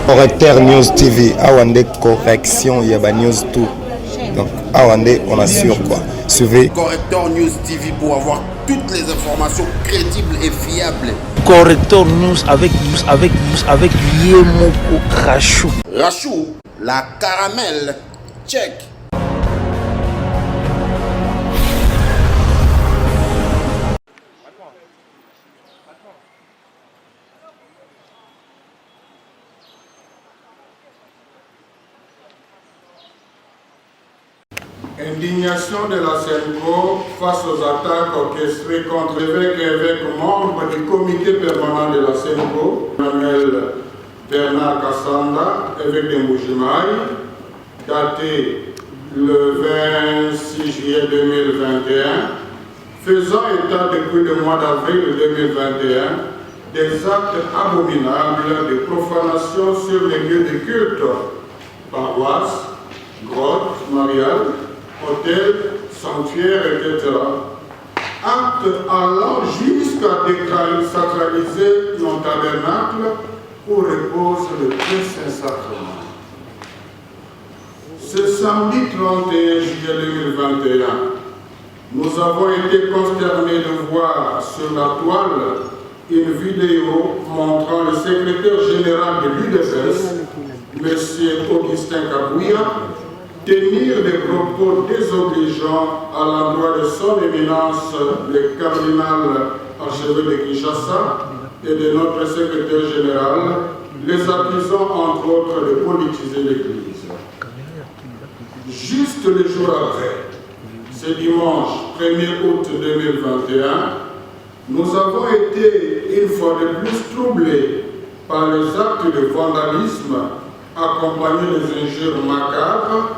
Correcteur News TV, Awande correction, il y a News tout. Donc, Awande, on assure quoi. Suivez. Correcteur News TV pour avoir toutes les informations crédibles et fiables. Correcteur News avec Yemoko Rachou. Rachou, la caramel, check. Indignation de la CENCO face aux attaques orchestrées contre évêques membres du comité permanent de la CENCO, Emmanuel Bernard Kassanda, évêque de Mbuji-Mayi, daté le 26 juillet 2021, faisant état depuis le mois d'avril 2021 des actes abominables de profanation sur les lieux de culte, paroisses, grottes, mariales, hôtels, sanctuaires, etc. Actes allant jusqu'à sacraliser nos tabernacles où repose le très saint sacrement. Ce samedi 31 juillet 2021, nous avons été consternés de voir sur la toile une vidéo montrant le secrétaire général de l'UDPS, M. Augustin Kabouya, tenir des propos désobligeants à l'endroit de son éminence, le cardinal archevêque de Kinshasa, et de notre secrétaire général, les accusant entre autres de politiser l'Église. Juste le jour après, ce dimanche 1er août 2021, nous avons été une fois de plus troublés par les actes de vandalisme accompagnés des injures macabres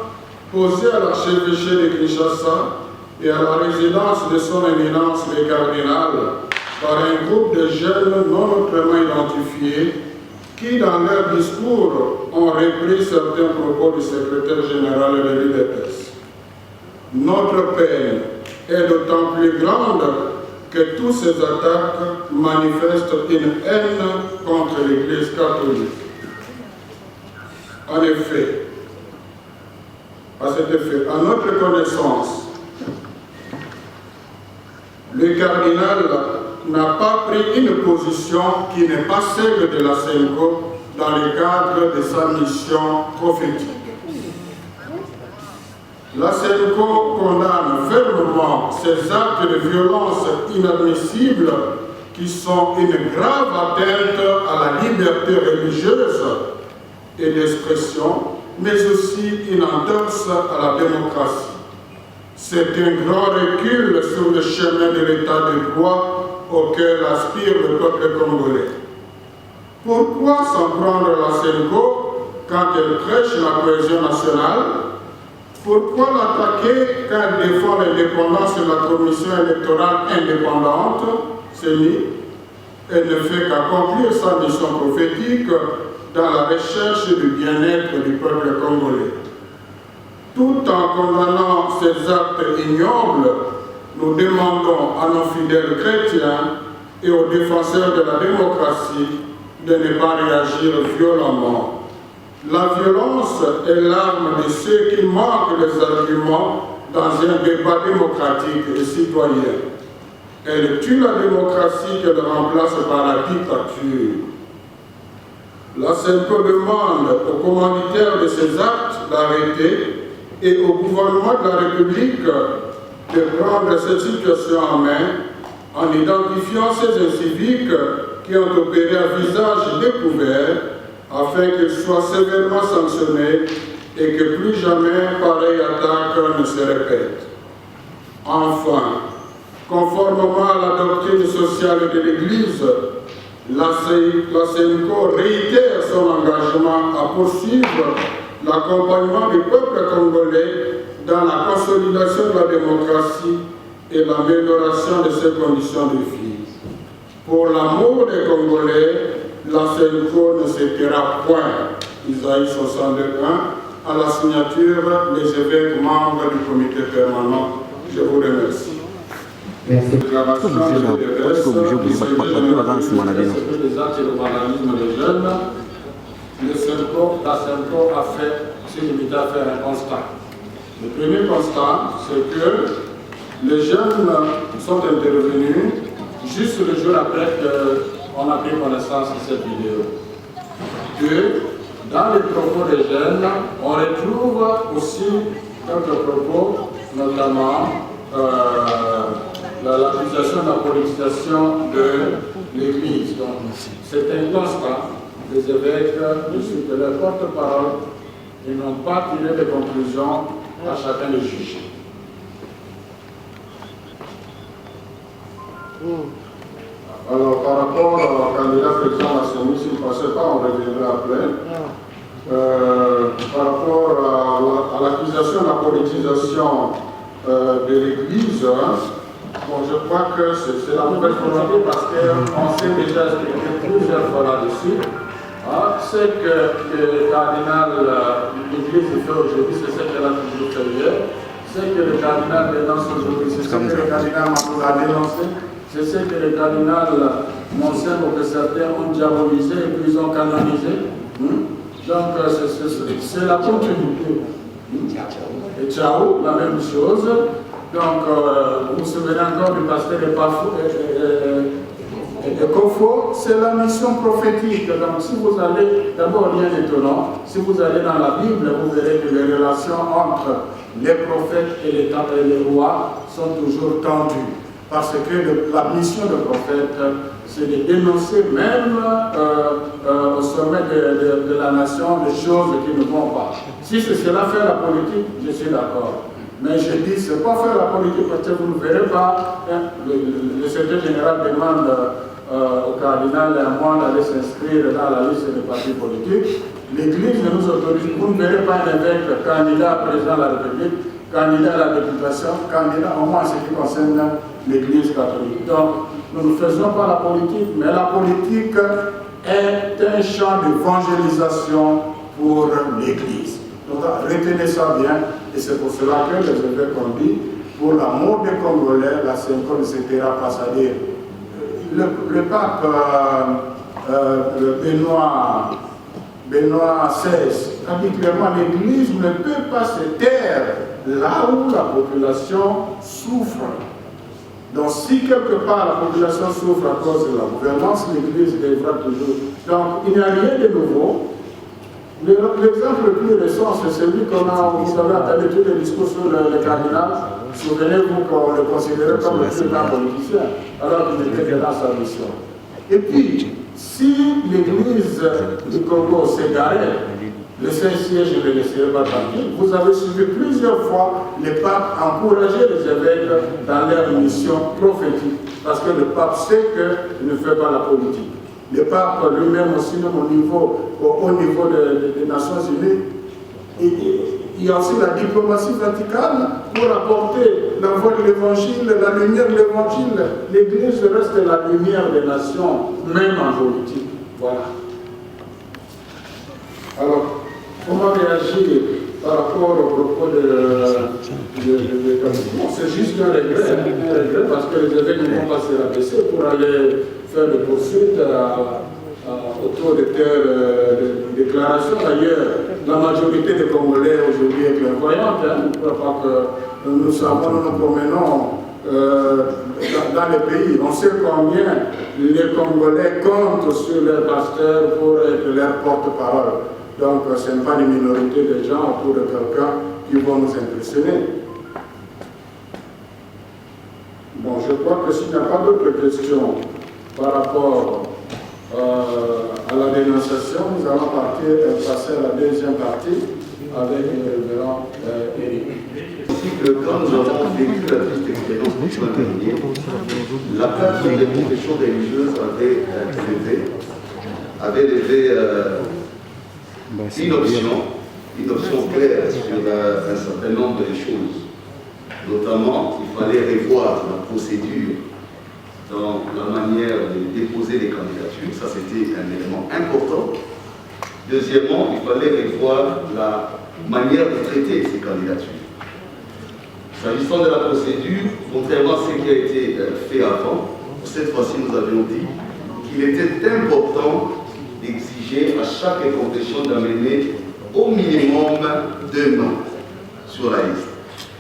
posées à l'archevêché de Kinshasa et à la résidence de son éminence le cardinal par un groupe de jeunes non autrement identifiés qui, dans leur discours, ont repris certains propos du secrétaire général de l'UDPS. Notre peine est d'autant plus grande que toutes ces attaques manifestent une haine contre l'Église catholique. En effet, à cet effet, à notre connaissance, le cardinal n'a pas pris une position qui n'est pas celle de la CENCO dans le cadre de sa mission prophétique. La CENCO condamne fermement ces actes de violence inadmissibles qui sont une grave atteinte à la liberté religieuse et d'expression, mais aussi une entorse à la démocratie. C'est un grand recul sur le chemin de l'état de droit auquel aspire le peuple congolais. Pourquoi s'en prendre à la CENCO quand elle prêche la cohésion nationale? Pourquoi l'attaquer quand elle défend l'indépendance de la commission électorale indépendante, CENI? Elle ne fait qu'accomplir sa mission prophétique dans la recherche du bien-être du peuple congolais. Tout en condamnant ces actes ignobles, nous demandons à nos fidèles chrétiens et aux défenseurs de la démocratie de ne pas réagir violemment. La violence est l'arme de ceux qui manquent les arguments dans un débat démocratique et citoyen. Elle tue la démocratie qu'elle remplace par la dictature. La CENCO demande aux commanditaires de ces actes d'arrêter et au gouvernement de la République de prendre cette situation en main en identifiant ces inciviques qui ont opéré à visage découvert afin qu'ils soient sévèrement sanctionnés et que plus jamais pareille attaque ne se répète. Enfin, conformément à la doctrine sociale de l'Église, la CENCO réitère son engagement à poursuivre l'accompagnement du peuple congolais dans la consolidation de la démocratie et l'amélioration de ses conditions de vie. Pour l'amour des Congolais, la CENCO ne se taira point. Isaïe 62.1, à la signature des évêques membres du comité permanent. Je vous remercie. Merci. Déclaration de l'UDPS, des actes de vandalisme des jeunes la SEMCO s'est limité à faire un constat. Le premier constat, c'est que les jeunes sont intervenus juste le jour après qu'on a pris connaissance de cette vidéo. Deux, dans les propos des jeunes, on retrouve aussi quelques propos, notamment l'accusation de la politisation de l'Église. Donc, c'est un constat des évêques de leur porte-parole. Ils n'ont pas tiré de conclusions, à chacun de juger. Alors, par rapport au candidat président de la CENI, s'il ne passait pas, on reviendra après. Par rapport à l'accusation de la politisation de l'Église, bon, je crois que c'est la nouvelle volonté parce qu'on s'est déjà expliqué plusieurs fois là-dessus. Ce que le cardinal de l'Église fait aujourd'hui, c'est ce qu'elle a toujours fait hier. Ce que le cardinal dénonce aujourd'hui, c'est ce que le cardinal Mamoula a dénoncé. C'est ce que le cardinal mentionne que certains ont diabolisé et puis ils ont canonisé. Donc c'est la continuité. Et Tchao, la même chose. Donc vous vous souvenez encore du pasteur de Pafou et Kofo, c'est la mission prophétique. Donc si vous allez, d'abord rien d'étonnant, si vous allez dans la Bible, vous verrez que les relations entre les prophètes et les rois sont toujours tendues. Parce que la mission de prophète, c'est de dénoncer même au sommet de la nation des choses qui ne vont pas. Si c'est cela faire la politique, je suis d'accord. Mais je dis, ce n'est pas faire la politique parce que vous ne verrez pas. Le secrétaire général demande au cardinal et à moi d'aller s'inscrire dans la liste des partis politiques. L'Église ne nous autorise. Vous ne verrez pas un évêque candidat à président de la République, candidat à la députation, candidat au moins en ce qui concerne l'Église catholique. Donc, nous ne faisons pas la politique, mais la politique est un champ d'évangélisation pour l'Église. Donc, retenez ça bien, et c'est pour cela que les évêques ont dit, pour la mort des Congolais, la SEMCO ne s'éteindra pas. C'est-à-dire, le pape Benoît XVI a dit clairement l'Église ne peut pas se taire là où la population souffre. Donc si quelque part la population souffre à cause de la gouvernance, l'Église devra toujours. Donc il n'y a rien de nouveau. L'exemple le plus récent, c'est celui qu'on a, vous avez entendu tous les discours sur le cardinal. Souvenez-vous qu'on le considérait comme le plus grand politicien, alors qu'il était dans sa mission. Et puis, si l'Église du Congo s'est garée, le Saint-Siège ne le laisserait pas tranquille. Vous avez suivi plusieurs fois les papes encourager les évêques dans leur mission prophétique, parce que le pape sait qu'il ne fait pas la politique. Le pape lui-même aussi, même au niveau des Nations Unies, il y a aussi la diplomatie vaticane pour apporter la voix de l'Évangile, la lumière de l'Évangile. L'Église reste la lumière des nations, même en politique. Voilà. Alors, comment réagir par rapport au propos c'est juste un regret parce que les évêques ne vont pas se rabaisser pour aller faire des poursuites autour de telles déclarations. D'ailleurs, la majorité des Congolais aujourd'hui est clairvoyante. Je ne crois pas que nous savons, nous nous promenons dans les pays. On sait combien les Congolais comptent sur leurs pasteurs pour être leur porte-parole. Donc, ce n'est pas une minorité de gens autour de quelqu'un qui vont nous impressionner. Bon, je crois que s'il n'y a pas d'autres questions par rapport à la dénonciation, nous allons passer à la deuxième partie avec le révérend Éric. Quand nous avons vécu la triste expérience la place des confessions religieuses avait levé une option claire sur un certain nombre de choses. Notamment, il fallait revoir la procédure dans la manière de déposer les candidatures. Ça, c'était un élément important. Deuxièmement, il fallait revoir la manière de traiter ces candidatures. S'agissant de la procédure, contrairement à ce qui a été fait avant, cette fois-ci, nous avions dit qu'il était important d'exiger à chaque confession d'amener au minimum 2 noms sur la liste.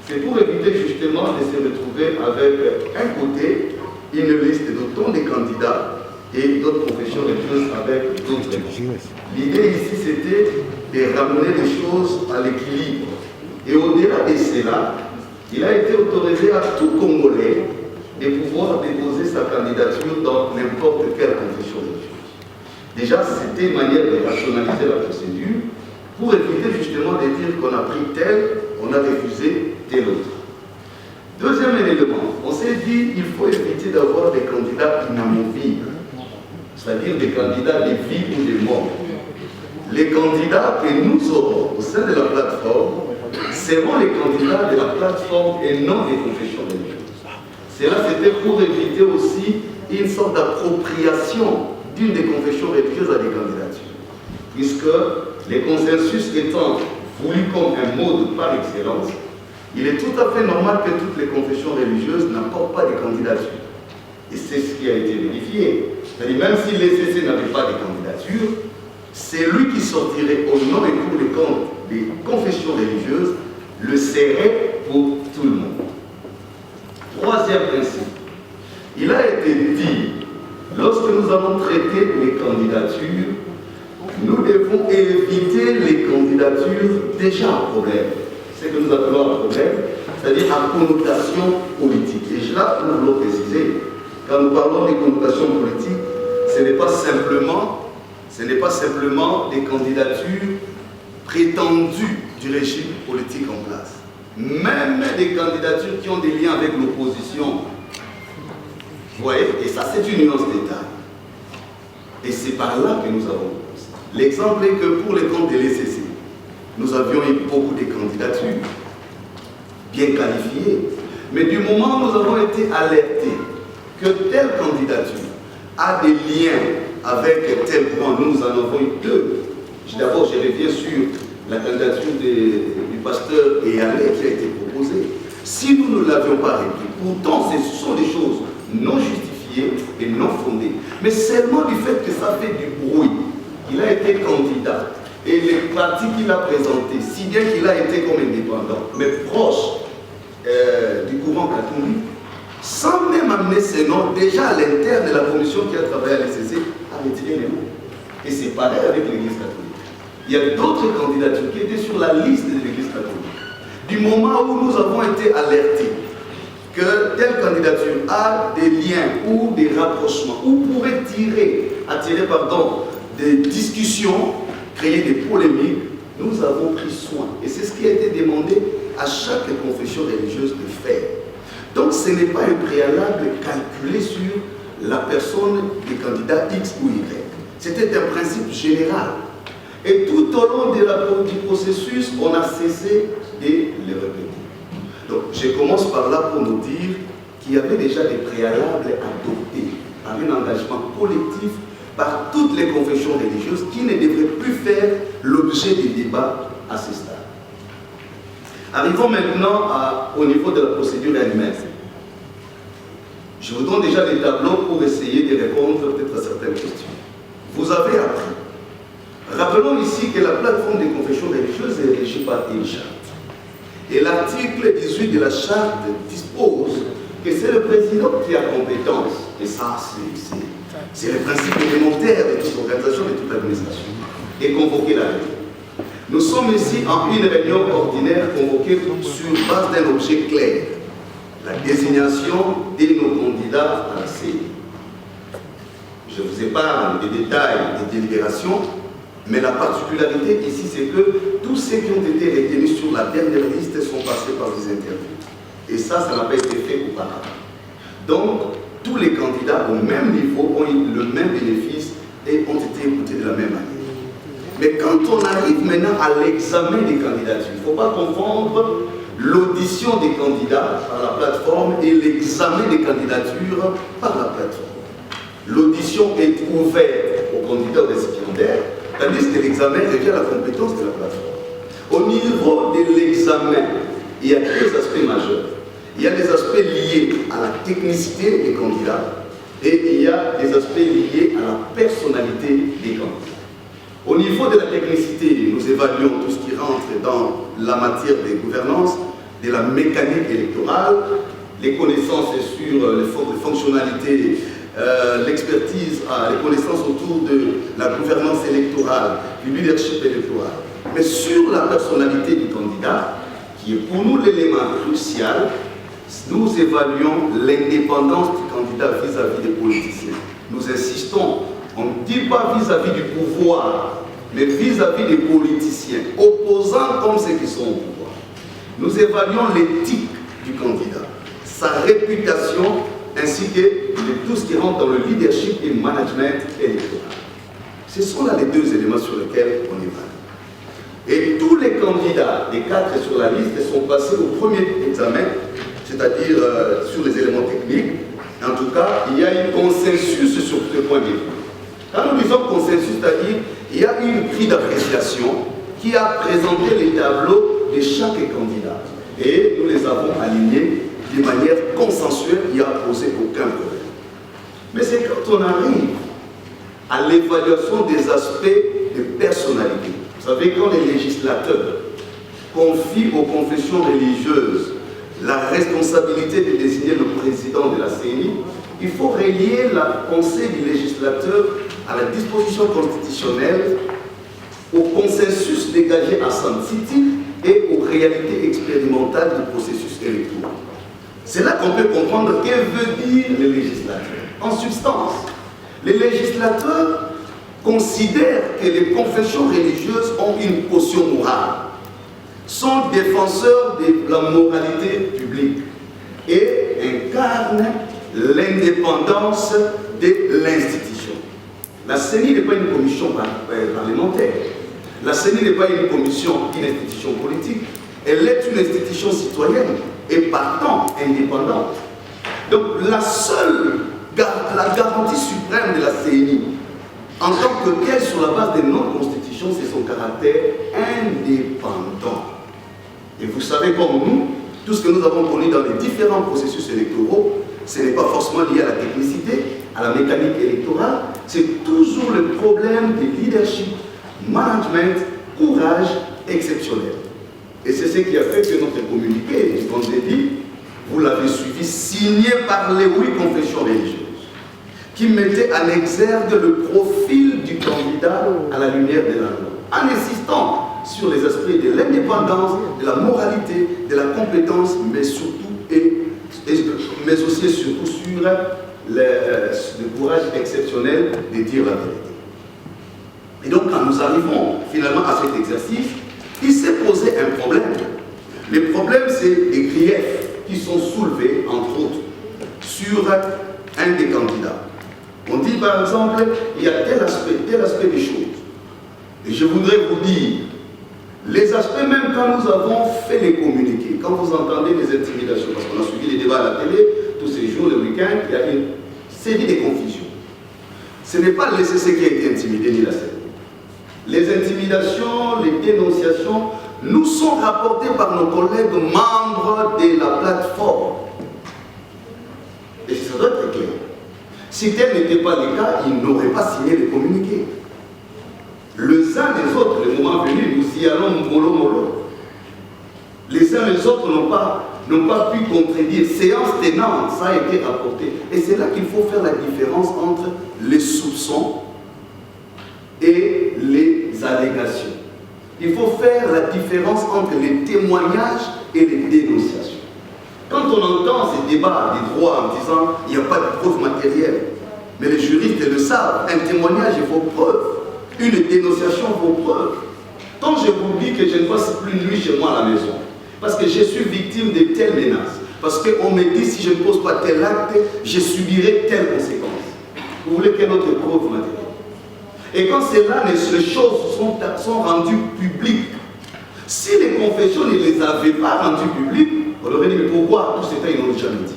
C'est pour éviter justement de se retrouver avec un côté une liste d'autant de candidats et d'autres confessions religieuses avec d'autres. L'idée ici c'était de ramener les choses à l'équilibre. Et au-delà de cela, il a été autorisé à tout Congolais de pouvoir déposer sa candidature dans n'importe quelle confession religieuse. Déjà, c'était une manière de rationaliser la procédure pour éviter justement de dire qu'on a pris tel, on a refusé tel autre. Deuxième élément, on s'est dit qu'il faut éviter d'avoir des candidats inamovibles, c'est-à-dire des candidats de vie ou de mort. Les candidats que nous aurons au sein de la plateforme seront les candidats de la plateforme et non des confessions religieuses. Cela, c'était pour éviter aussi une sorte d'appropriation d'une des confessions religieuses à des candidatures. Puisque les consensus étant voulus comme un mode par excellence, il est tout à fait normal que toutes les confessions religieuses n'apportent pas de candidatures. Et c'est ce qui a été vérifié. C'est-à-dire, même si les CC n'avaient pas de candidature, c'est lui qui sortirait au nom et pour les comptes des confessions religieuses, le serait pour tout le monde. Troisième principe, il a été dit, lorsque nous allons traiter les candidatures, nous devons éviter les candidatures déjà à problème. C'est ce que nous appelons un problème, c'est-à-dire à connotation politique. Et là, nous voulons préciser, quand nous parlons des connotations politiques, ce n'est pas simplement des candidatures prétendues du régime politique en place. Même des candidatures qui ont des liens avec l'opposition. Vous voyez, et ça c'est une nuance détail. Et c'est par là que nous avons. L'exemple est que pour les comptes de l'ECC, nous avions eu beaucoup de candidatures, bien qualifiées, mais du moment où nous avons été alertés que telle candidature a des liens avec tel point, nous en avons eu 2. D'abord, je reviens sur la candidature du pasteur Eyalé qui a été proposée. Si nous ne l'avions pas réglé, pourtant ce sont des choses non justifiées et non fondées, mais seulement du fait que ça fait du bruit. Il a été candidat et les partis qu'il a présentés, si bien qu'il a été comme indépendant, mais proche du courant catholique, sans même amener ses noms, déjà à l'interne de la commission qui a travaillé à l'ECC, a retiré les noms. Et c'est pareil avec l'Église catholique. Il y a d'autres candidatures qui étaient sur la liste de l'Église catholique. Du moment où nous avons été alertés que telle candidature a des liens ou des rapprochements, ou pourrait attirer des discussions, créer des polémiques, nous avons pris soin. Et c'est ce qui a été demandé à chaque confession religieuse de faire. Donc ce n'est pas un préalable calculé sur la personne du candidat X ou Y. C'était un principe général. Et tout au long du processus, on a cessé de le répéter. Donc je commence par là pour nous dire qu'il y avait déjà des préalables adoptés par un engagement collectif par toutes les confessions religieuses qui ne devraient plus faire l'objet des débats à ce stade. Arrivons maintenant au niveau de la procédure elle-même. Je vous donne déjà des tableaux pour essayer de répondre peut-être à certaines questions. Vous avez appris. Rappelons ici que la plateforme des confessions religieuses est régie par une charte. Et l'article 18 de la charte dispose que c'est le président qui a compétence. Et ça, c'est le principe élémentaire de toute organisation, de toute administration. Et convoquer la réunion. Nous sommes ici en une réunion ordinaire convoquée sur base d'un objet clair. La désignation de nos candidats à la CENI. Je vous épargne des détails des délibérations, mais la particularité ici, c'est que tous ceux qui ont été retenus sur la dernière liste sont passés par des interviews. Et ça n'a pas été fait auparavant. Donc, tous les candidats au même niveau ont eu le même bénéfice et ont été écoutés de la même manière. Mais quand on arrive maintenant à l'examen des candidatures, il ne faut pas confondre l'audition des candidats par la plateforme et l'examen des candidatures par la plateforme. L'audition est ouverte aux candidats récipiendaires, tandis que l'examen revient à la compétence de la plateforme. Au niveau de l'examen, il y a 2 aspects majeurs. Il y a des aspects liés à la technicité des candidats et il y a des aspects liés à la personnalité des candidats. Au niveau de la technicité, nous évaluons tout ce qui rentre dans la matière des gouvernances, de la mécanique électorale, les connaissances sur les fonctionnalités, l'expertise, les connaissances autour de la gouvernance électorale, du leadership électoral. Mais sur la personnalité du candidat, qui est pour nous l'élément crucial, nous évaluons l'indépendance du candidat vis-à-vis des politiciens. Nous insistons, on ne dit pas vis-à-vis du pouvoir, mais vis-à-vis des politiciens, opposants comme ceux qui sont au pouvoir. Nous évaluons l'éthique du candidat, sa réputation, ainsi que tout ce qui rentre dans le leadership et le management électoral. Ce sont là les deux éléments sur lesquels on évalue. Et tous les candidats, les 4 sur la liste, sont passés au premier examen, c'est-à-dire sur les éléments techniques. En tout cas, il y a eu consensus sur ce point de vue. Quand nous disons consensus, c'est-à-dire il y a eu une grille d'appréciation qui a présenté les tableaux de chaque candidat. Et nous les avons alignés de manière consensuelle, il n'y a posé aucun problème. Mais c'est quand on arrive à l'évaluation des aspects de personnalité. Vous savez, quand les législateurs confient aux confessions religieuses la responsabilité de désigner le président de la CENI, il faut relier la pensée du législateur à la disposition constitutionnelle, au consensus dégagé à Sun City et aux réalités expérimentales du processus électoral. C'est là qu'on peut comprendre que veut dire le législateur. En substance, les législateurs considèrent que les confessions religieuses ont une caution morale, sont défenseurs de la moralité publique et incarnent l'indépendance de l'institution. La CENI n'est pas une commission parlementaire. La CENI n'est pas une commission, une institution politique. Elle est une institution citoyenne et partant indépendante. Donc la garantie suprême de la CENI, en tant que telle sur la base de notre constitution, c'est son caractère indépendant. Et vous savez comme nous, tout ce que nous avons connu dans les différents processus électoraux, ce n'est pas forcément lié à la technicité, à la mécanique électorale, c'est toujours le problème de leadership, management, courage exceptionnel. Et c'est ce qui a fait que notre communiqué du vendredi, vous l'avez suivi, signé par les 8 confessions religieuses, qui mettait en exergue le profil du candidat à la lumière de la loi, en insistant sur les aspects de l'indépendance, de la moralité, de la compétence, mais surtout mais aussi et surtout sur le courage exceptionnel de dire la vérité. Et donc quand nous arrivons finalement à cet exercice, il s'est posé un problème. Le problème, c'est les griefs qui sont soulevés, entre autres, sur un des candidats. On dit par exemple, il y a tel aspect des choses. Et je voudrais vous dire, les aspects, même quand nous avons fait les communiqués, quand vous entendez les intimidations, parce qu'on a suivi les débats à la télé, tous ces jours, le week-end, il y a une série de confusions. Ce n'est pas le CC qui a été intimidé, ni la CENI. Les intimidations, les dénonciations, nous sont rapportées par nos collègues membres de la plateforme. Et ça doit être clair. Si tel n'était pas le cas, ils n'auraient pas signé les communiqués. Les uns les autres, le moment venu, nous y allons mollo. Les uns les autres n'ont pas pu contredire. Séance tenante, ça a été rapporté. Et c'est là qu'il faut faire la différence entre les soupçons et les allégations. Il faut faire la différence entre les témoignages et les dénonciations. Quand on entend ces débats des droits en disant il n'y a pas de preuves matérielles, mais les juristes le savent, un témoignage vaut preuve, une dénonciation vaut preuve. Quand je vous dis que je ne passe plus de nuit chez moi à la maison, parce que je suis victime de telles menaces, parce qu'on me dit si je ne pose pas tel acte, je subirai telle conséquence. Vous voulez quelle autre preuve matérielle? Et quand c'est là, les choses sont rendues publiques. Si les confessions ne les avaient pas rendues publiques, on aurait dit mais pourquoi tout ce temps ils n'ont jamais dit?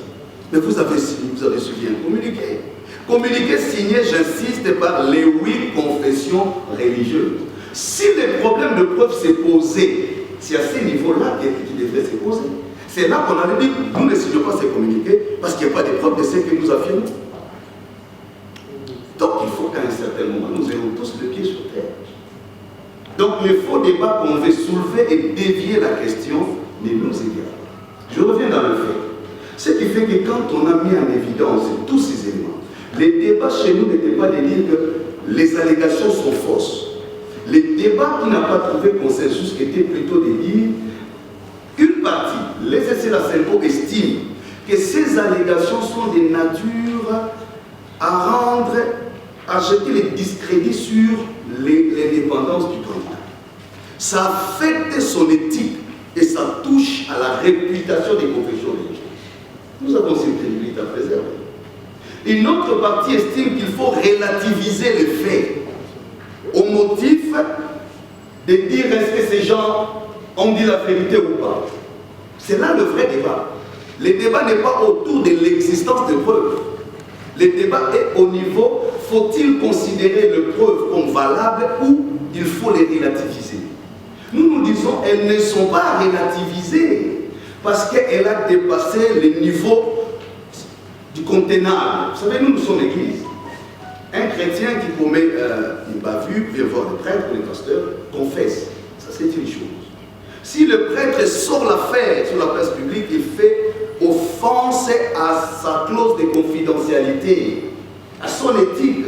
Mais vous avez suivi un communiqué. Communiqué signé, j'insiste, par les 8 confessions religieuses. Si les problèmes de preuve s'est posé, c'est à ce niveau-là qu'il devrait se poser. C'est là qu'on avait dit, nous ne signons pas ces communiqués parce qu'il n'y a pas de preuves de ce que nous affirmons. Donc il faut qu'à un certain moment, nous ayons tous le pied sur terre. Donc les faux débats qu'on veut soulever et dévier la question ne nous égale. Je reviens dans le fait. Ce qui fait que quand on a mis en évidence tous ces éléments, les débats chez nous n'étaient pas de dire que les allégations sont fausses. Les débats qui n'ont pas trouvé consensus étaient plutôt de dire une partie, les SSLACENCO estiment que ces allégations sont de nature à jeter les discrédits sur l'indépendance du candidat. Ça affecte son éthique et ça touche à la réputation des confessions religieuses. Nous avons cette crédibilité à préserver. Une autre partie estime qu'il faut relativiser les faits au motif de dire est-ce que ces gens ont dit la vérité ou pas. C'est là le vrai débat. Le débat n'est pas autour de l'existence de preuves. Le débat est au niveau, faut-il considérer les preuves comme valables ou il faut les relativiser. Nous disons, elles ne sont pas relativisées parce qu'elles ont dépassé le niveau du contenable. Vous savez, nous sommes l'église. Un chrétien qui commet une bavure, vient voir le prêtre ou le pasteur, confesse. Ça, c'est une chose. Si le prêtre sort l'affaire sur la place publique, il fait offense à sa clause de confidentialité, à son éthique.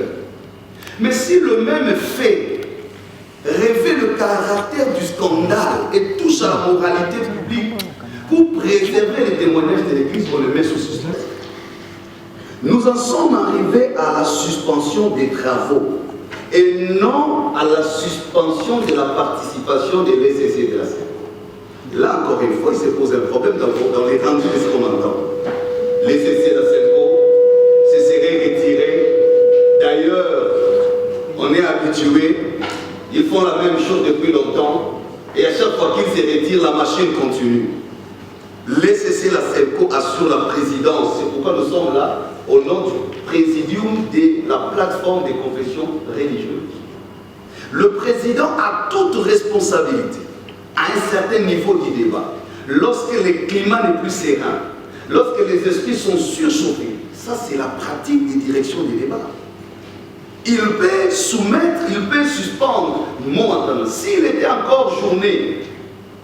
Mais si le même fait révèle le caractère du scandale et touche à la moralité publique, pour préserver les témoignages de l'Église, on le met sous suspension. Nous en sommes arrivés à la suspension des travaux et non à la suspension de la participation des VCC et de la CEP. Là, encore une fois, il se pose un problème dans les rendus de ce commandants. Les CC et la CEPO se seraient retirés. D'ailleurs, on est habitué, ils font la même chose depuis longtemps et à chaque fois qu'ils se retirent, la machine continue. Les CC et la CEPO assurent la présidence. C'est pourquoi nous sommes là au nom du présidium de la plateforme des confessions religieuses. Le président a toute responsabilité à un certain niveau du débat. Lorsque le climat n'est plus serein, lorsque les esprits sont surchauffés, ça c'est la pratique des directions des débats. Il peut soumettre, il peut suspendre momentanément. S'il était encore journée,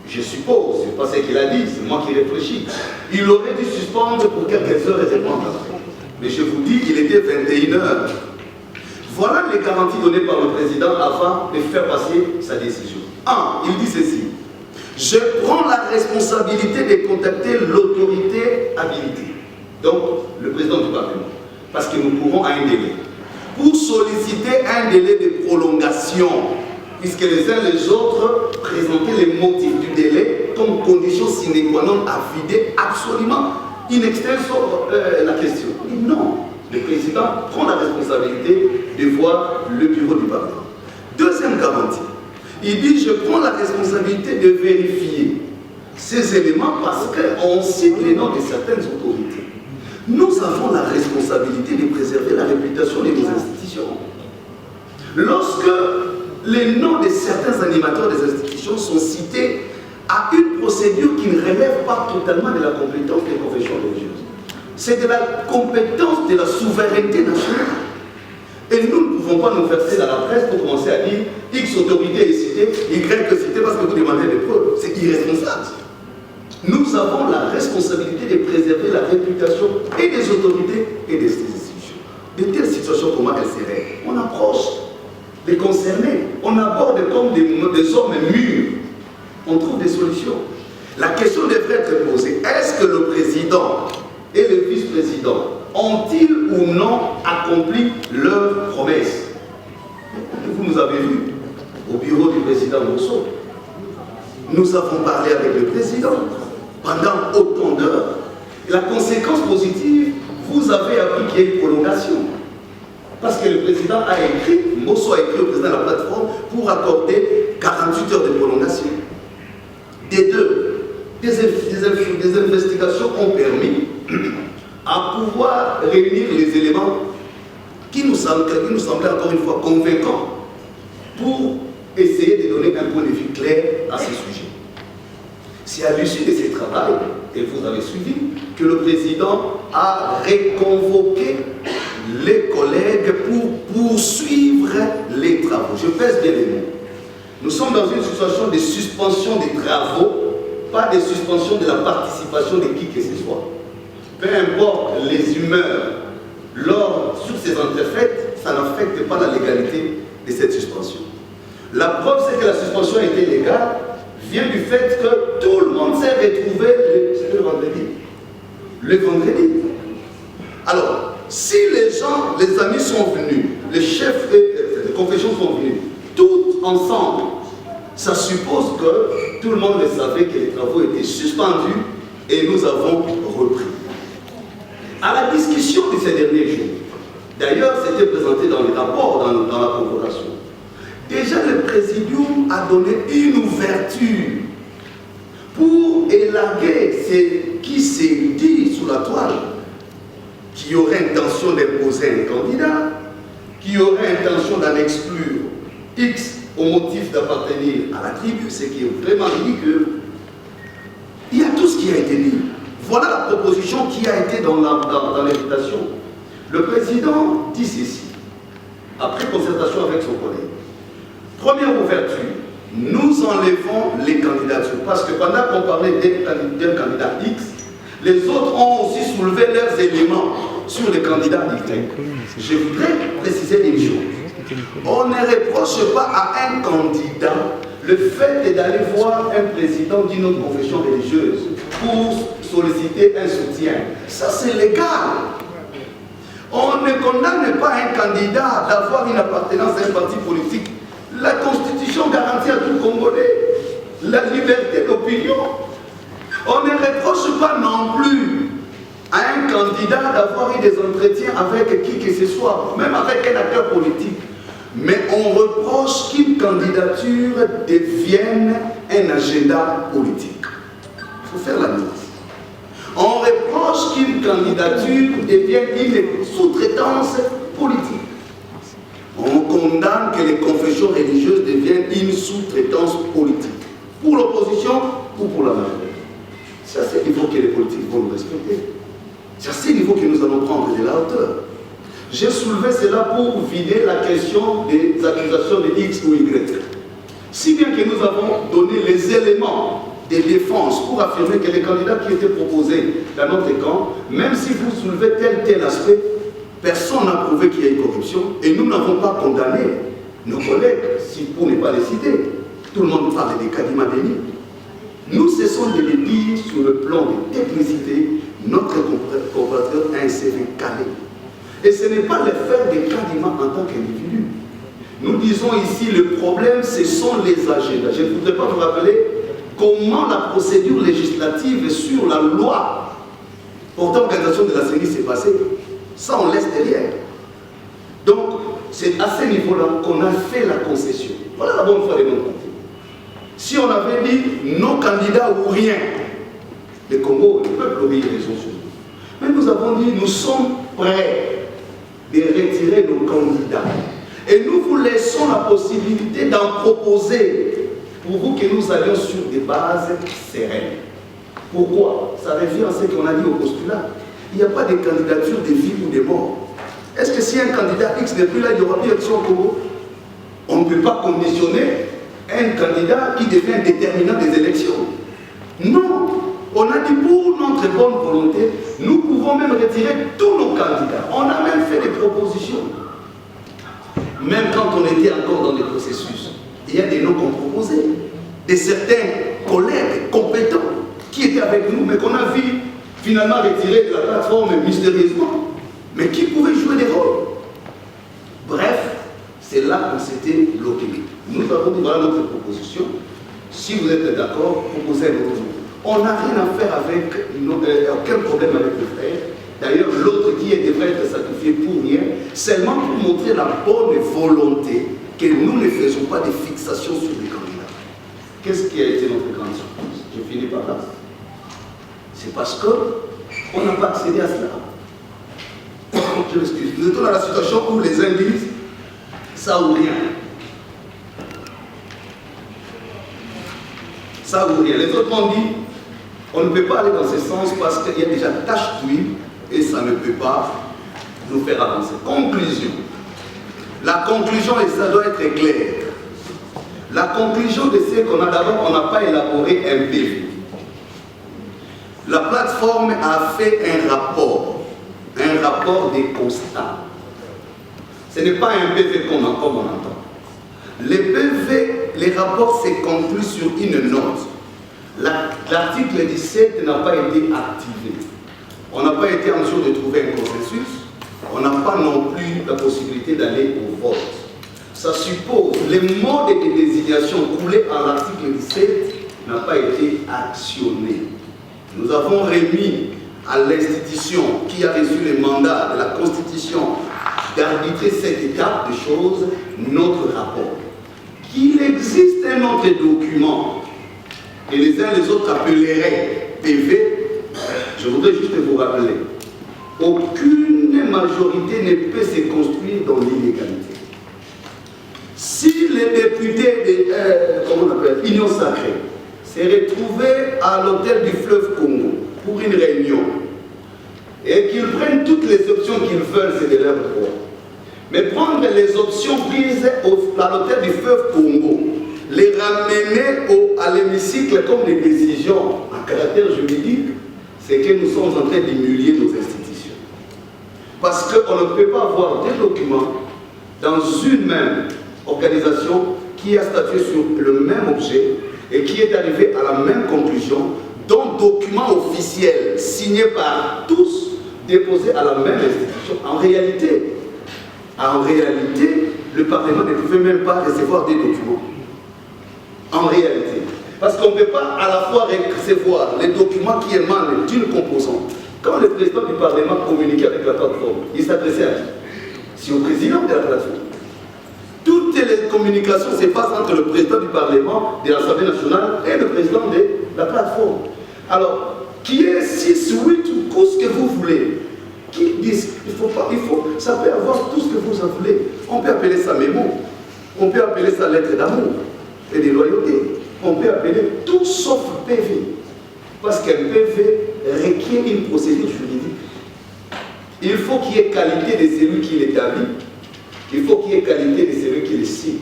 je suppose, c'est pas ce qu'il a dit, c'est moi qui réfléchis, il aurait dû suspendre pour quelques heures et répondre. Mais je vous dis, il était 21h. Voilà les garanties données par le président avant de faire passer sa décision. 1. Il dit ceci. Je prends la responsabilité de contacter l'autorité habilitée. Donc, le président du Parlement. Parce que nous pourrons à un délai. Pour solliciter un délai de prolongation, puisque les uns les autres présentaient les motifs du délai comme condition sine qua non à vider absolument in extenso la question. Et non, le président prend la responsabilité de voir le bureau du Parlement. Deuxième garantie, il dit je prends la responsabilité de vérifier ces éléments parce qu'on cite les noms de certaines autorités. Nous avons la responsabilité de préserver la réputation de nos institutions. Lorsque les noms de certains animateurs des institutions sont cités à une procédure qui ne relève pas totalement de la compétence des confessions religieuses. C'est de la compétence de la souveraineté nationale. Et nous ne pouvons pas nous verser dans la presse pour commencer à dire X autorité est citée, Y est citée parce que vous demandez des preuves. C'est irresponsable. Nous avons la responsabilité de préserver la réputation et des autorités et des institutions. De telles situations, comment elles seraient? On approche les concernés, on aborde comme des hommes mûrs. On trouve des solutions. La question devrait être posée. Est-ce que le président et le vice-président ont-ils ou non accompli leurs promesses? Vous nous avez vu au bureau du président Rousseau. Nous avons parlé avec le président pendant autant d'heures. La conséquence positive, vous avez appris qu'il y a une prolongation. Parce que le président a écrit, Mosso a écrit au président de la plateforme pour accorder 48 heures de prolongation. Des deux, des investigations ont permis à pouvoir réunir les éléments qui nous semblaient encore une fois convaincants pour essayer de donner un point de vue clair à ce sujet. C'est à l'issue de ces travaux, et vous avez suivi, que le président a reconvoqué les collègues pour poursuivre les travaux. Je pèse bien les mots. Nous sommes dans une situation de suspension des travaux, pas de suspension de la participation de qui que ce soit. Peu importe les humeurs sur ces entrefaites, ça n'affecte pas la légalité de cette suspension. La preuve, c'est que la suspension a été légale, vient du fait que tout le monde s'est retrouvé le vendredi. Alors, si les gens, les amis sont venus, les chefs de confession sont venus, tous ensemble, ça suppose que tout le monde savait que les travaux étaient suspendus et nous avons repris. À la discussion de ces derniers jours, d'ailleurs c'était présenté dans les rapports, dans la convocation, déjà le présidium a donné une ouverture pour élaguer ce qui s'est dit sous la toile, qui aurait intention d'imposer un candidat, qui aurait intention d'en exclure X au motif d'appartenir à la tribu, ce qui est vraiment ridicule. Il y a tout ce qui a été dit. Voilà la proposition qui a été dans l'invitation. Le président dit ceci, après concertation avec son collègue. Première ouverture, nous enlevons les candidatures, parce que pendant qu'on parlait d'un candidat X, les autres ont aussi soulevé leurs éléments sur les candidats Y. Je voudrais préciser une chose. On ne reproche pas à un candidat le fait d'aller voir un président d'une autre confession religieuse pour solliciter un soutien. Ça, c'est légal. On ne condamne pas un candidat d'avoir une appartenance à un parti politique. La Constitution garantit à tout Congolais la liberté d'opinion. On ne reproche pas non plus à un candidat d'avoir eu des entretiens avec qui que ce soit, même avec un acteur politique. Mais on reproche qu'une candidature devienne un agenda politique. Il faut faire la nuance. On reproche qu'une candidature devienne une sous-traitance politique. On condamne que les confessions religieuses deviennent une sous-traitance politique. Pour l'opposition ou pour la majorité. C'est à ce niveau que les politiques vont nous respecter. C'est à ce niveau que nous allons prendre de la hauteur. J'ai soulevé cela pour vider la question des accusations de X ou Y. Si bien que nous avons donné les éléments de défense pour affirmer que les candidats qui étaient proposés dans notre camp, même si vous soulevez tel aspect, personne n'a prouvé qu'il y a eu corruption et nous n'avons pas condamné nos collègues, pour ne pas les citer. Tout le monde parle des Kadima Denis. Nous cessons de les dire sur le plan de technicité, notre compatriote a un CV calé. Et ce n'est pas l'affaire des Kadima en tant qu'individu. Nous disons ici, le problème, ce sont les agendas. Je ne voudrais pas vous rappeler comment la procédure législative sur la loi portant organisation de la CENI s'est passée. Ça, on laisse derrière. Donc, c'est à ce niveau-là qu'on a fait la concession. Voilà la bonne foi des bonnes pratiques. Si on avait dit nos candidats ou rien, le Congo, le peuple aurait raison sur nous. Mais nous avons dit, nous sommes prêts de retirer nos candidats. Et nous vous laissons la possibilité d'en proposer pour vous que nous allions sur des bases sereines. Pourquoi? Ça revient à ce qu'on a dit au postulat. Il n'y a pas de candidature de vie ou de mort. Est-ce que si un candidat X n'est plus là, il n'y aura plus d'élection au Congo? On ne peut pas conditionner un candidat qui devient déterminant des élections. Non. On a dit pour notre bonne volonté, nous pouvons même retirer tous nos candidats. On a même fait des propositions. Même quand on était encore dans les processus, il y a des noms qu'on proposait. De certains collègues compétents qui étaient avec nous, mais qu'on a vu finalement retirer de la plateforme mystérieusement, mais qui pouvaient jouer des rôles. Bref, c'est là qu'on s'était bloqué. Nous avons dit voilà notre proposition. Si vous êtes d'accord, proposez un autre nom. On n'a rien à faire avec, aucun problème avec le frère. D'ailleurs, l'autre qui devrait être sacrifié pour rien, seulement pour montrer la bonne volonté que nous ne faisons pas de fixation sur les candidats. Qu'est-ce qui a été notre grande surprise? Je finis par là. C'est parce qu'on n'a pas accédé à cela. Je m'excuse. Nous étions dans la situation où les uns disent ça ou rien. Ça ou rien. Les autres ont dit on ne peut pas aller dans ce sens parce qu'il y a déjà tache d'huile et ça ne peut pas nous faire avancer. Conclusion. La conclusion, et ça doit être clair. La conclusion de ce qu'on a d'abord, on n'a pas élaboré un PV. La plateforme a fait un rapport des constats. Ce n'est pas un PV comme on entend. Les PV, les rapports se concluent sur une note. L'article 17 n'a pas été activé. On n'a pas été en mesure de trouver un consensus. On n'a pas non plus la possibilité d'aller au vote. Ça suppose les modes de désignation coulés à l'article 17 n'a pas été actionné. Nous avons remis à l'institution qui a reçu le mandat de la Constitution d'arbitrer cette étape de choses notre rapport. Qu'il existe un autre document que les uns les autres appelleraient PV, je voudrais juste vous rappeler, aucune majorité ne peut se construire dans l'illégalité. Si les députés de comment on appelle, Union Sacrée se retrouvaient à l'hôtel du fleuve Congo pour une réunion et qu'ils prennent toutes les options qu'ils veulent, c'est de leur droit. Mais prendre les options prises à l'hôtel du fleuve Congo, les ramener à l'hémicycle comme des décisions à caractère juridique, c'est que nous sommes en train d'humilier nos institutions. Parce qu'on ne peut pas avoir des documents dans une même organisation qui a statué sur le même objet et qui est arrivé à la même conclusion, dont document officiel signé par tous, déposé à la même institution. En réalité, le Parlement ne pouvait même pas recevoir des documents. En réalité. Parce qu'on ne peut pas à la fois recevoir les documents qui émanent d'une composante. Quand le président du Parlement communiquait avec la plateforme, il s'adressait à qui? C'est au président de la plateforme. Toutes les communications se passent entre le président du Parlement, de l'Assemblée nationale et le président de la plateforme. Alors, qui est 6, 8 ou tout ce que vous voulez, qui disent ça peut avoir tout ce que vous en voulez. On peut appeler ça mémo, on peut appeler ça lettre d'amour et de loyauté. On peut appeler tout sauf PV. Parce qu'un PV requiert une procédure juridique. Il faut qu'il y ait qualité de celui qui l'établit. Il faut qu'il y ait qualité de celui qui le signe.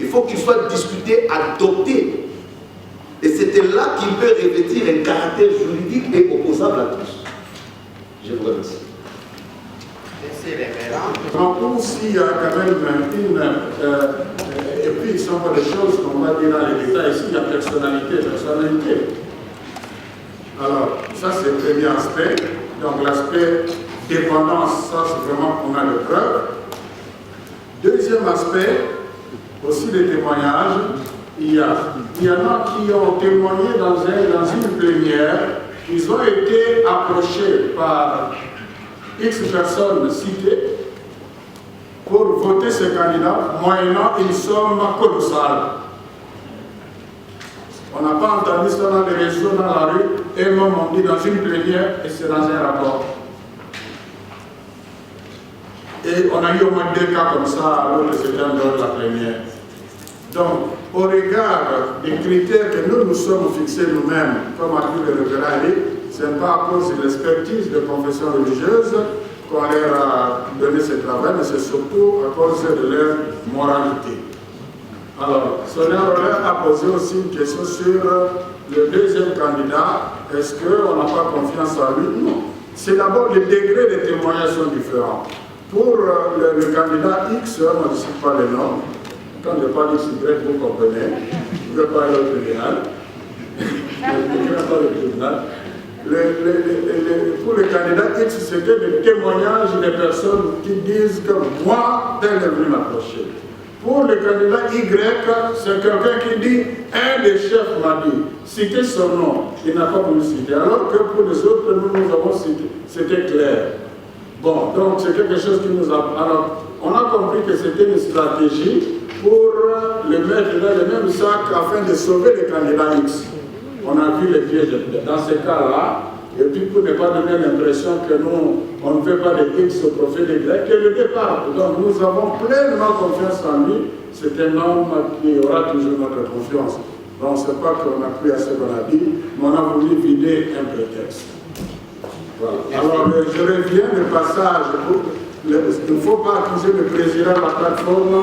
Il faut qu'il soit discuté, adopté. Et c'était là qu'il peut revêtir un caractère juridique et opposable à tous. Je vous remercie. Donc, s'il y a quand même et puis, ce sont pas des choses qu'on va dire dans les détails. Ici, il y a personnalité. Alors, ça, c'est le premier aspect. Donc, l'aspect dépendance, ça, c'est vraiment qu'on a le preuve. Deuxième aspect, aussi des témoignages. Il y en a qui ont témoigné dans une plénière. Ils ont été approchés par X personnes citées pour voter ce candidat, moyennant une somme colossale. On n'a pas entendu ça dans les réseaux, dans la rue, et même on dit dans une plénière, et c'est dans un rapport. Et on a eu au moins 2 cas comme ça, alors que c'était en dehors de la plénière. Donc, au regard des critères que nous nous sommes fixés nous-mêmes, comme a pu le révéler, ce n'est pas à cause de l'expertise de confession religieuse qu'on leur a donné ce travail, mais c'est surtout à cause de leur moralité. Alors, Sonia Roller a posé aussi une question sur le deuxième candidat. Est-ce qu'on n'a pas confiance en lui? Non. C'est d'abord les degrés de témoignage sont différents. Pour le candidat X, on ne cite pas les noms. Quand je parle X, Y, vous comprenez. Je ne veux pas aller au tribunal. Je ne veux pas au tribunal. Pour le candidat X, c'était des témoignages des personnes qui disent que moi, tel est venu m'approcher. Pour le candidat Y, c'est quelqu'un qui dit un des chefs m'a dit, citez son nom, il n'a pas voulu citer. Alors que pour les autres, nous avons cité, c'était clair. Bon, donc c'est quelque chose qui nous a. Alors, on a compris que c'était une stratégie pour le mettre dans le même sac afin de sauver le candidat X. On a vu les pièges dans ce cas-là, et puis pour ne pas donner l'impression que nous, on ne fait pas de X au profil de Y, que le départ. Donc nous avons pleinement confiance en lui. C'est un homme qui aura toujours notre confiance. Donc ce n'est pas qu'on a pris à ce qu'on a dit, mais on a voulu vider un prétexte. Voilà. Alors je reviens le passage. Il ne faut pas accuser le président de la plateforme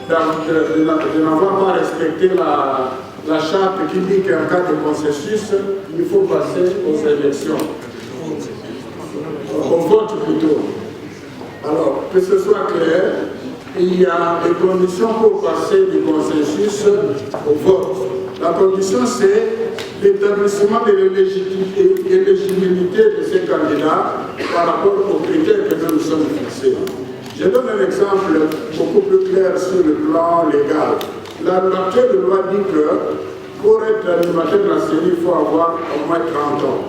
de n'avoir pas respecté la charte qui dit qu'en cas de consensus, il faut passer aux élections. Au vote plutôt. Alors, que ce soit clair, il y a des conditions pour passer du consensus au vote. La condition, c'est l'établissement de l'éligibilité de ces candidats par rapport aux critères que nous sommes fixés. Je donne un exemple beaucoup plus clair sur le plan légal. L'actuelle loi dit que pour être animateur de la série, il faut avoir au moins 30 ans.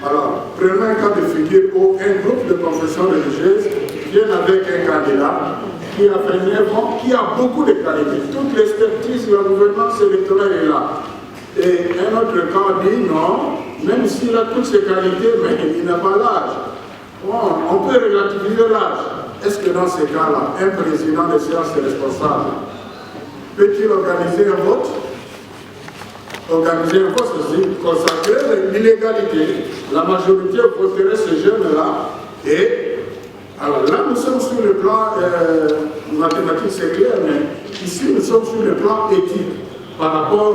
Alors, prenons un cas de figure où un groupe de confessions religieuses vient avec un candidat qui a fait 9 ans, qui a beaucoup de qualités. Toute l'expertise de la gouvernance électorale est là. Et un autre cas dit non, même s'il a toutes ses qualités, mais il n'a pas l'âge. Bon, on peut relativiser l'âge. Est-ce que dans ces cas-là, un président de séance responsable peut-il organiser un vote? Organiser un vote, c'est consacrer l'illégalité. La majorité voterait ces jeunes-là. Et alors là, nous sommes sur le plan mathématique, c'est clair, mais ici, nous sommes sur le plan éthique. Par rapport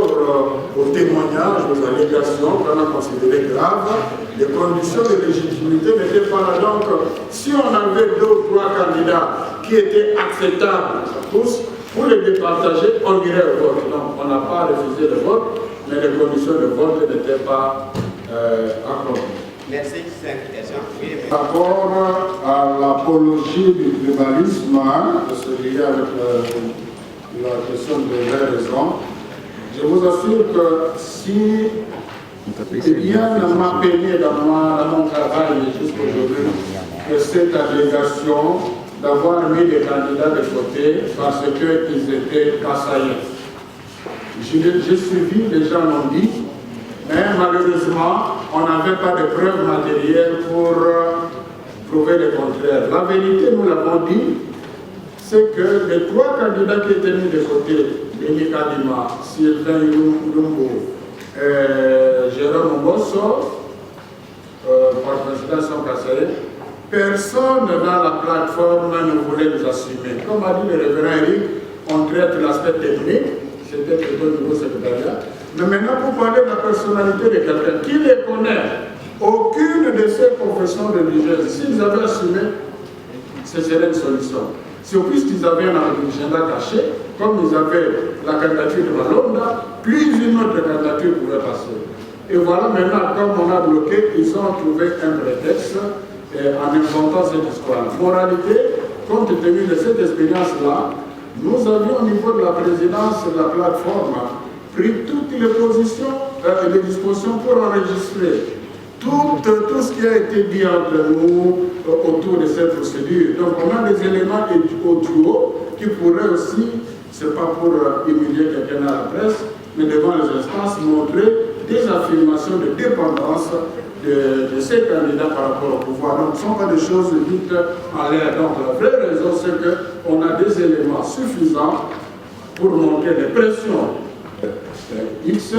aux témoignages, aux allégations qu'on a considérées graves, les conditions de légitimité n'étaient pas là. Donc, si on avait 2 ou 3 candidats qui étaient acceptables à tous, pour les départager, on irait au vote. Donc, on n'a pas refusé le vote, mais les conditions de vote n'étaient pas accomplies. Merci, 5 questions. Par rapport à l'apologie du tribalisme, c'est lié avec la question de la raison, je vous assure que si rien ne m'a peigné dans mon travail jusqu'aujourd'hui que cette agrégation d'avoir mis des candidats de côté parce qu'ils étaient assaillants. J'ai suivi, les gens l'ont dit, mais malheureusement, on n'avait pas de preuves matérielles pour prouver le contraire. La vérité, nous l'avons dit, c'est que les 3 candidats qui étaient mis de côté, Denis Kadima, Sylvain Lumbo, Jérôme Bosso, par président Kassaye, personne dans la plateforme ne voulait les assumer. Comme a dit le révérend Eric, on traite l'aspect technique, c'était plutôt au niveau secrétariat. Mais maintenant, pour parler de la personnalité de quelqu'un qui les connaît, aucune de ces confessions religieuses, s'ils avaient assumé, ce serait une solution. C'est puisqu'ils avaient un agenda caché, comme ils avaient la candidature de Malonda, plus une autre candidature pouvait passer. Et voilà, maintenant, comme on a bloqué, ils ont trouvé un prétexte en inventant cette histoire. Moralité, compte tenu de cette expérience-là, nous avions au niveau de la présidence de la plateforme pris toutes les positions et les dispositions pour enregistrer tout ce qui a été dit entre nous autour de cette procédure. Donc on a des éléments audio qui pourraient aussi, c'est pas pour humilier quelqu'un à la presse, mais devant les instances, montrer des affirmations de dépendance de ces candidats par rapport au pouvoir. Donc ce ne sont pas des choses dites en l'air. Donc la vraie raison, c'est qu'on a des éléments suffisants pour montrer des pressions X.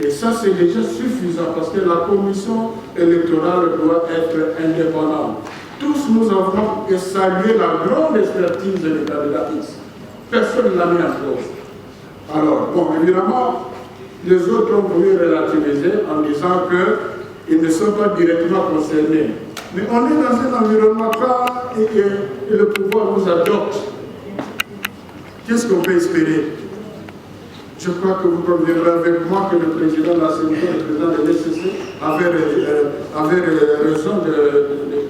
Et ça, c'est déjà suffisant parce que la commission électorale doit être indépendante. Tous nous avons salué la grande expertise des candidats X. Personne ne l'a mis en cause. Alors, bon, évidemment, les autres ont voulu relativiser en disant qu'ils ne sont pas directement concernés. Mais on est dans un environnement et le pouvoir vous adopte. Qu'est-ce qu'on peut espérer? Je crois que vous conviendrez avec moi que le président de l'Assemblée, le président de l'ECC, avait raison de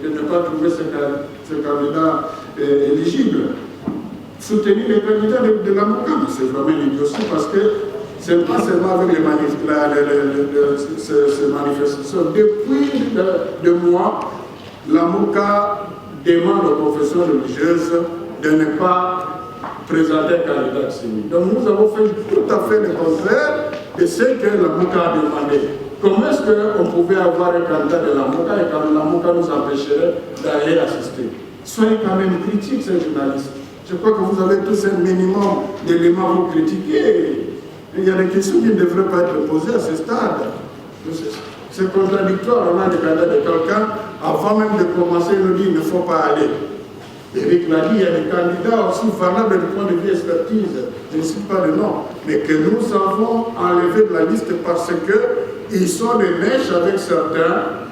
ne pas trouver ce candidat éligible. Soutenir les candidats de la MOCA, c'est vraiment une idiotie parce que ce n'est pas seulement avec ces manifestations. Depuis 2 mois, la MOCA demande aux confessions religieuses de ne pas présenter un candidat civil. Donc nous avons fait tout à fait le contraire de ce que la MOCA a demandé. Comment est-ce qu'on pouvait avoir un candidat de la MOCA et quand la MOCA nous empêcherait d'aller assister? Soyez quand même critiques, ces journalistes. Je crois que vous avez tous un minimum d'éléments pour critiquer. Il y a des questions qui ne devraient pas être posées à ce stade. C'est contradictoire. On a des candidats de quelqu'un, avant même de commencer, il nous dit qu'il ne faut pas aller. Éric l'a dit, il y a des candidats aussi valables du point de vue expertise, je ne cite pas le nom, mais que nous avons enlevé de la liste parce qu'ils sont des mèches avec certains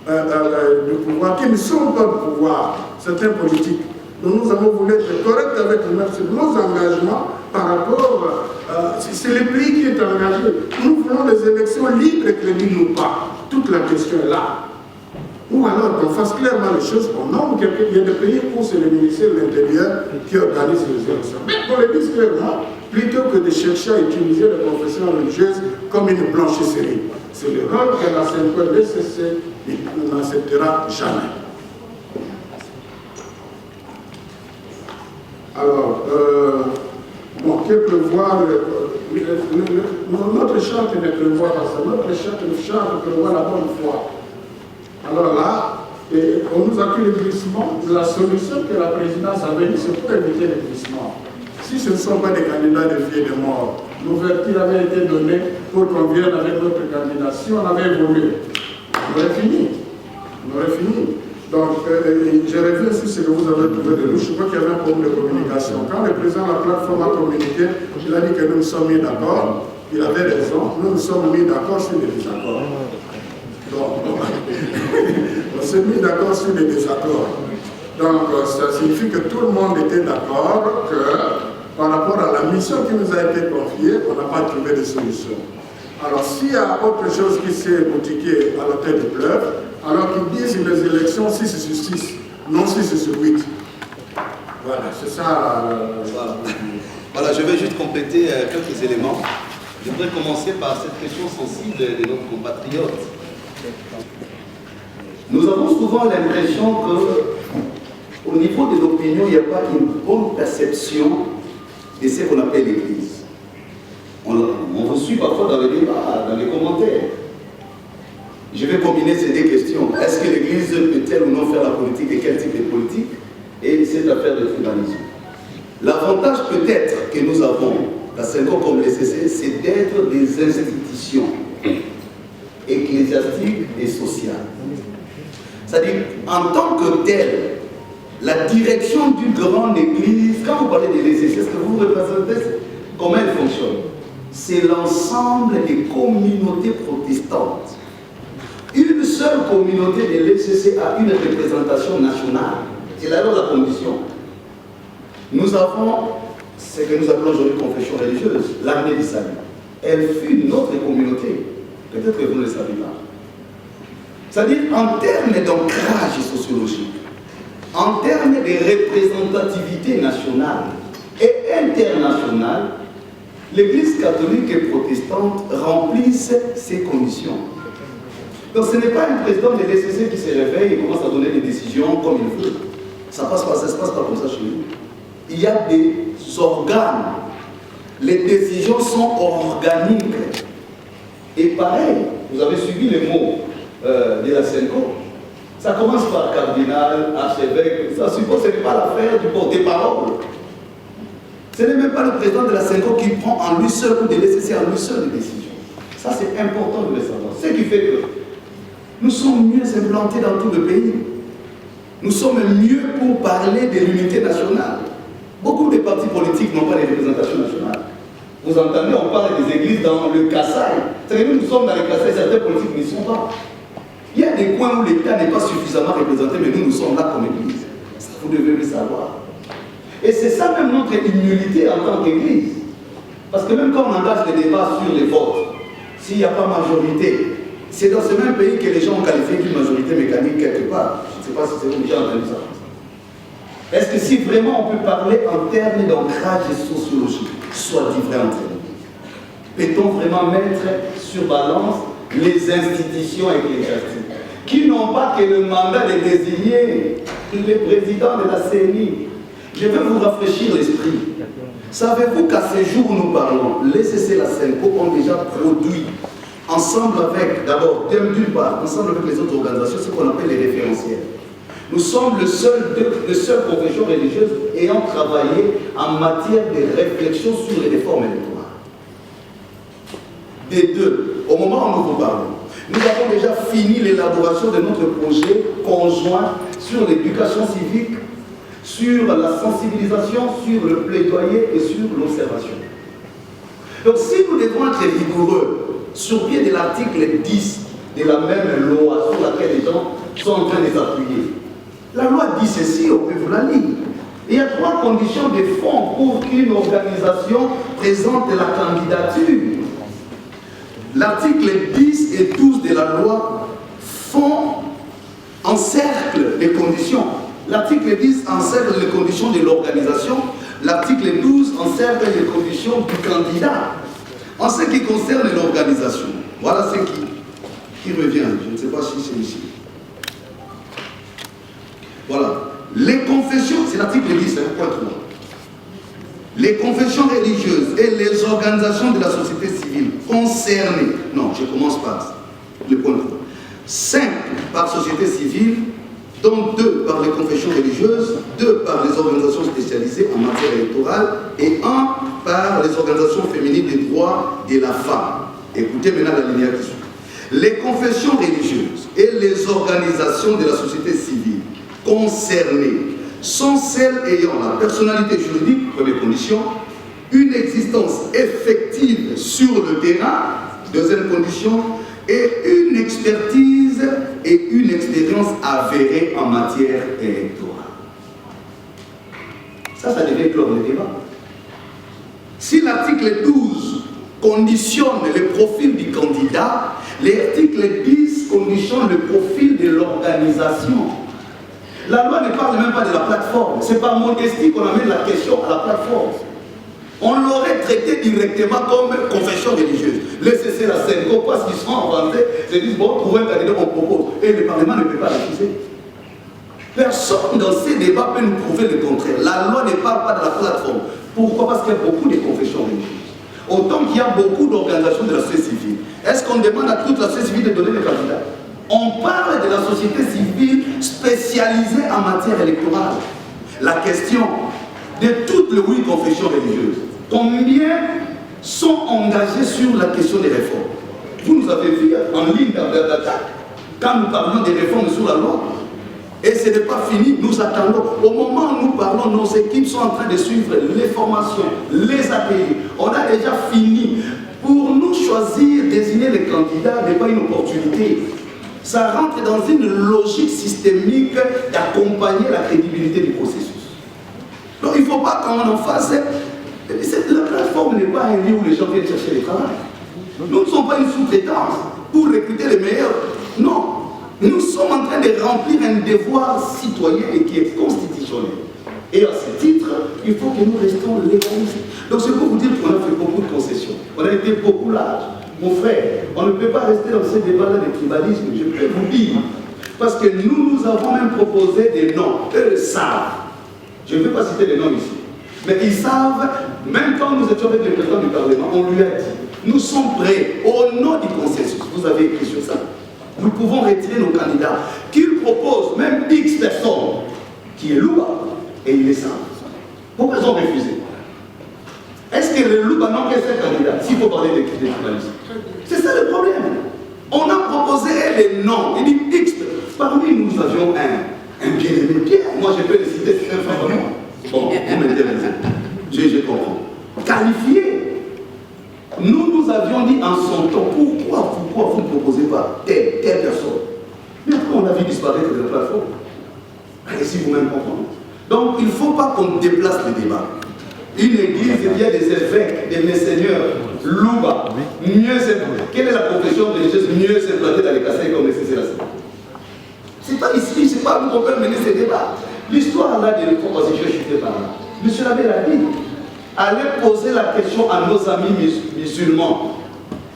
de pouvoir qui ne sont pas de pouvoir, certains politiques. Donc nous avons voulu être corrects avec nos engagements par rapport, c'est le pays qui est engagé. Nous voulons des élections libres et crédibles ou pas. Toute la question est là. Ou alors qu'on fasse clairement les choses, qu'on nomme quelqu'un. Il y a des pays où c'est le ministère de l'Intérieur qui organise les élections. Mais qu'on le dise clairement, plutôt que de chercher à utiliser les confessions religieuses comme une blanchisserie. C'est le rôle que la CNP LCC n'acceptera jamais. Alors, bon, que prévoir notre charte ne prévoit pas ça. Notre charte prévoit la bonne foi. Alors là, on nous accuse le glissement. La solution que la présidence a venue, c'est pour éviter le glissement. Si ce ne sont pas des candidats de vie et de mort, l'ouverture avait été donnée pour qu'on vienne avec notre candidat. Si on avait voulu, on aurait fini. On aurait fini. Donc, je reviens sur ce que vous avez trouvé de nous. Je crois qu'il y avait un problème de communication. Quand le président de la plateforme a communiqué, il a dit que nous nous sommes mis d'accord. Il avait raison. Nous nous sommes mis d'accord sur les désaccords. Donc, on s'est mis d'accord sur les désaccords. Donc, ça signifie que tout le monde était d'accord que par rapport à la mission qui nous a été confiée, on n'a pas trouvé de solution. Alors, s'il y a autre chose qui s'est boutiquée à la tête du fleuve, alors qu'ils disent les élections 6 sur 6, non 6 sur 8. Voilà, c'est ça. Voilà, je vais juste compléter quelques éléments. Je voudrais commencer par cette question sensible de nos compatriotes. Nous avons souvent l'impression qu'au niveau de l'opinion, il n'y a pas une bonne perception de ce qu'on appelle l'Église. On vous suit parfois dans les débats, dans les commentaires. Je vais combiner ces deux questions. Est-ce que l'Église peut-elle ou non faire la politique et quel type de politique? Et cette affaire de tribalisme. L'avantage peut-être que nous avons, la 5 ans comme les CC, c'est d'être des institutions ecclésiastiques et sociales. C'est-à-dire, en tant que telle, la direction d'une grande église, quand vous parlez de l'ECC, ce que vous représentez, comment elle fonctionne? C'est l'ensemble des communautés protestantes. Une seule communauté de l'ECC a une représentation nationale. C'est alors la condition. Nous avons ce que nous appelons aujourd'hui confession religieuse, l'armée du salut. Elle fut notre communauté. Peut-être que vous ne le savez pas. C'est-à-dire, en termes d'ancrage sociologique, en termes de représentativité nationale et internationale, l'Église catholique et protestante remplissent ces conditions. Donc ce n'est pas un président de l'ECC qui se réveille et commence à donner des décisions comme il veut. Ça ne se passe pas comme ça chez nous. Il y a des organes. Les décisions sont organiques. Et pareil, vous avez suivi les mots de la Senko. Ça commence par cardinal, archevêque, ça suppose que ce n'est pas l'affaire du porte-parole. Ce n'est même pas le président de la Senko qui prend en lui seul ou de l'ECC en lui seul des décisions. Ça c'est important de le savoir. Ce qui fait que nous sommes mieux implantés dans tout le pays. Nous sommes mieux pour parler de l'unité nationale. Beaucoup de partis politiques n'ont pas de représentation nationale. Vous entendez, on parle des églises dans le Kassai. C'est-à-dire que nous sommes dans le Kassai, certains politiques n'y sont pas. Il y a des coins où l'État n'est pas suffisamment représenté, mais nous sommes là comme église. Ça, vous devez le savoir. Et c'est ça même notre immunité en tant qu'église. Parce que même quand on engage les débats sur les votes, s'il n'y a pas majorité, c'est dans ce même pays que les gens ont qualifié d'une majorité mécanique quelque part. Je ne sais pas si c'est vous déjà entendu ça. Est-ce que si vraiment on peut parler en termes d'ancrage sociologique, soit différent entre nous, peut-on vraiment mettre sur balance les institutions ecclésiastiques qui n'ont pas que le mandat de désigner le président de la CNI? Je vais vous rafraîchir l'esprit. Savez-vous qu'à ce jour où nous parlons, les CC la CENCO ont déjà produit, ensemble avec, d'abord, d'une part, ensemble avec les autres organisations, ce qu'on appelle les référentiels. Nous sommes le seul confession religieuse ayant travaillé en matière de réflexion sur les réformes électorales. Des deux, au moment où nous vous parlons, nous avons déjà fini l'élaboration de notre projet conjoint sur l'éducation civique, sur la sensibilisation, sur le plaidoyer et sur l'observation. Donc si nous devons être rigoureux sur pied de l'article 10 de la même loi sur laquelle les gens sont en train de s'appuyer, la loi dit ceci, on peut vous la lire. Il y a 3 conditions de fond pour qu'une organisation présente la candidature. L'article 10 et 12 de la loi font encercle les conditions. L'article 10 encercle les conditions de l'organisation. L'article 12 encercle les conditions du candidat. En ce qui concerne l'organisation, voilà ce qui revient. Je ne sais pas si c'est ici. Voilà. Les confessions, c'est l'article 10, point 3. Les confessions religieuses et les organisations de la société civile concernées, non, je commence par le point 3. 5 par société civile, dont 2 par les confessions religieuses, 2 par les organisations spécialisées en matière électorale et 1 par les organisations féminines des droits de la femme. Écoutez maintenant la ligne qui suit. Les confessions religieuses et les organisations de la société civile concernées sont celles ayant la personnalité juridique, première condition, une existence effective sur le terrain, deuxième condition, et une expertise et une expérience avérée en matière électorale. Ça devait clore le débat. Si l'article 12 conditionne le profil du candidat, l'article 10 conditionne le profil de l'organisation. La loi ne parle même pas de la plateforme. C'est par modestie qu'on amène la question à la plateforme. On l'aurait traité directement comme confession religieuse. Laissez la Senco, parce qu'ils sont inventés, se disent, bon, trouvez un candidat qu'on propose. Et le Parlement ne peut pas refuser. Personne dans ces débats peut nous prouver le contraire. La loi ne parle pas de la plateforme. Pourquoi? Parce qu'il y a beaucoup de confessions religieuses. Autant qu'il y a beaucoup d'organisations de la société civile. Est-ce qu'on demande à toute la société civile de donner des candidats? On parle de la société civile spécialisée en matière électorale. La question de toutes les 8 confessions religieuses, combien sont engagés sur la question des réformes? Vous nous avez vu en ligne d'attaque quand nous parlons des réformes sur la loi. Et ce n'est pas fini, nous attendons. Au moment où nous parlons, nos équipes sont en train de suivre les formations, les ateliers. On a déjà fini. Pour nous choisir, désigner les candidats n'est pas une opportunité. Ça rentre dans une logique systémique d'accompagner la crédibilité du processus. Donc il ne faut pas qu'on en fasse. La plateforme n'est pas un lieu où les gens viennent chercher le travail. Nous ne sommes pas une sous-traitance pour recruter les meilleurs. Non. Nous sommes en train de remplir un devoir citoyen et qui est constitutionnel. Et à ce titre, il faut que nous restions légalisés. Donc c'est pour vous dire qu'on a fait beaucoup de concessions. On a été beaucoup large. Mon frère, on ne peut pas rester dans ces débats-là de tribalisme, je peux vous dire. Parce que nous avons même proposé des noms. Eux le savent. Je ne vais pas citer les noms ici. Mais ils savent, même quand nous étions avec le président du Parlement, on lui a dit, nous sommes prêts, au nom du consensus, vous avez écrit sur ça, nous pouvons retirer nos candidats, qu'ils proposent même X personnes, qui est Louba, et ils les savent. Pourquoi ils ont refusé? Est-ce que le Louba n'a qu'un seul candidat, s'il faut parler des tribalistes? C'est ça le problème. On a proposé les noms, il dit X. Parmi nous, nous avions un bien-aimé Pierre. Moi, je peux le citer, c'est un frère de moi. Bon, vous m'intéressez. Je comprends. Qualifié. Nous avions dit en son temps, pourquoi vous ne proposez pas telle personne? Mais après, on a vu disparaître de la plateforme. Et si vous-même comprenez. Donc, il ne faut pas qu'on déplace le débat. Une église, il y a des évêques, des messeigneurs, Louba, mieux s'implantée. Quelle est la profession religieuse mieux s'implantée dans les Kassai comme nécessaire? C'est pas ici, c'est pas nous qu'on peut mener ces débats. L'histoire là de l'opposition chuté par là. Monsieur l'abbé l'a dit. Allez poser la question à nos amis musulmans.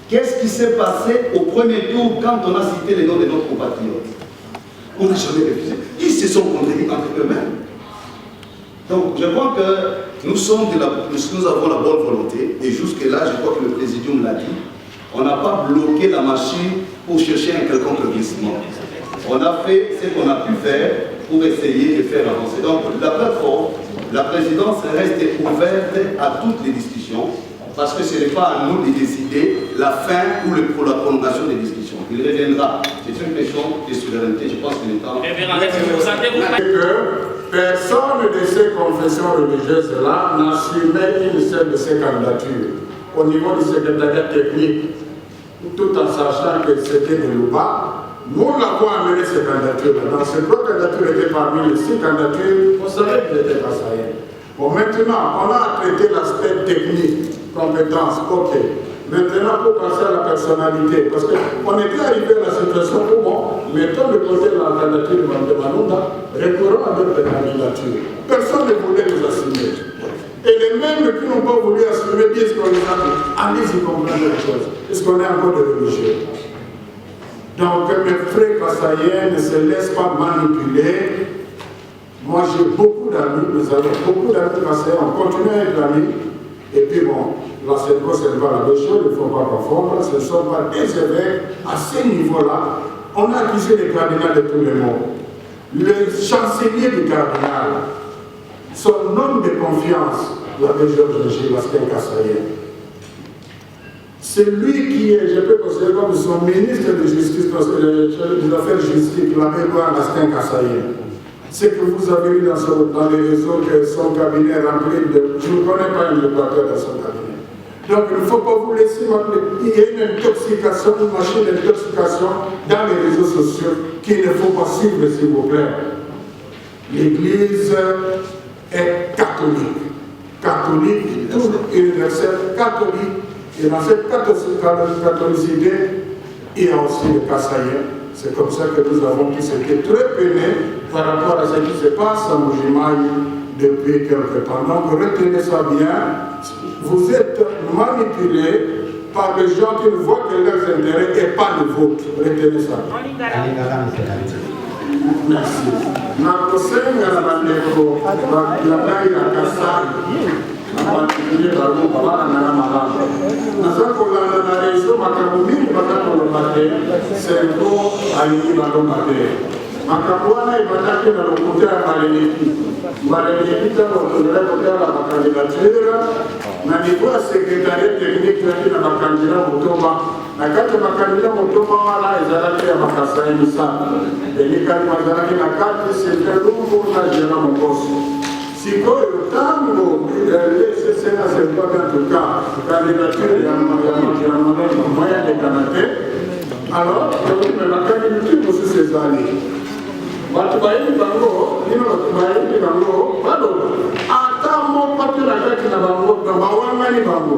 Qu'est-ce qui s'est passé au premier tour quand on a cité les noms de nos compatriotes? On n'a jamais refusé. Ils se sont contredits entre eux-mêmes. Donc je crois que nous avons la bonne volonté, et jusque-là, je crois que le Présidium l'a dit, on n'a pas bloqué la machine pour chercher un quelconque glissement. On a fait ce qu'on a pu faire pour essayer de faire avancer. Donc la plateforme, la présidence reste ouverte à toutes les discussions, parce que ce n'est pas à nous de décider la fin ou la prolongation des discussions. Il reviendra. C'est une question de souveraineté, je pense que le temps... personne de ces confessions religieuses-là n'assumait une seule de ces candidatures. Au niveau du secrétariat technique, tout en sachant que c'était de l'OUPA, nous l'avons amené ces candidatures-là. Donc ces 3 candidatures étaient parmi les 6 candidatures, on savait qu'elles étaient kassaïennes. Bon, maintenant, on a traité l'aspect technique, compétence, ok. Maintenant, pour passer à la personnalité, parce qu'on était arrivé à la situation où, bon, mettons de côté la candidature de Manunda, recourons à d'autres candidatures. Personne ne voulait nous assumer. Et les mêmes qui n'ont pas voulu assumer disent qu'on les a dit. Allez-y comprendre les choses. Est-ce qu'on est encore des religieux? Donc, mes frères kassaïens ne se laissent pas manipuler. Moi, j'ai beaucoup d'amis, nous avons beaucoup d'amis kassaïens, on continue à être amis. Et puis bon, la CEDCO, ce n'est pas la même chose, il ne faut pas confondre, ce ne sont pas des évêques à ce niveau-là. On a accusé les cardinals de tous les mondes. Le chancelier du cardinal, son homme de confiance, l'abbé Georges Gilles, l'aspect kassaïen. C'est lui qui est, je peux considérer comme son ministre de justice, des affaires justices, l'abbé Loire, l'aspect kassaïen. C'est que vous avez vu dans les réseaux que son cabinet est rempli de... Je ne connais pas un équateur dans son cabinet. Donc il ne faut pas vous laisser m'appeler. Il y a une intoxication, une machine d'intoxication dans les réseaux sociaux qu'il ne faut pas suivre, s'il vous plaît. L'Église est catholique. Catholique, tout universel, catholique. Et dans cette catholicité, il y a aussi le kassaïen. C'est comme ça que nous avons tous été très peinés par rapport à ce qui se passe à Mbuji-Mayi depuis quelque temps. Donc retenez ça bien, vous êtes manipulés par des gens qui ne voient que leurs intérêts et pas les vôtres. Retenez ça. Merci. Nakosenga na bandeko bakai ya Kasai. En particulier dans le Baba na Malamu. Naza kolanda na réseau makambo mingi bakakoloba te Senko alingi balomba te. Makambo wana ebandaki na lokuta ya Maleneki ntango tozala kotala bakandidature na niveau ya secrétariat technique yaki na bakandida motoba na kati ya bakandida motoba wana ezalaki ya bakasai misato elikali bazalaki na kati Sylvain Lumbu na Gérard Mokoso. Sikoyo tango lesesena sepaka ntuka candidature ya moyen de Canada. Alors, bakandi mutu mosusu ezali bato bayebi bango nino bato bayebi bango baloba ata moko te na kati na bango bawangani bango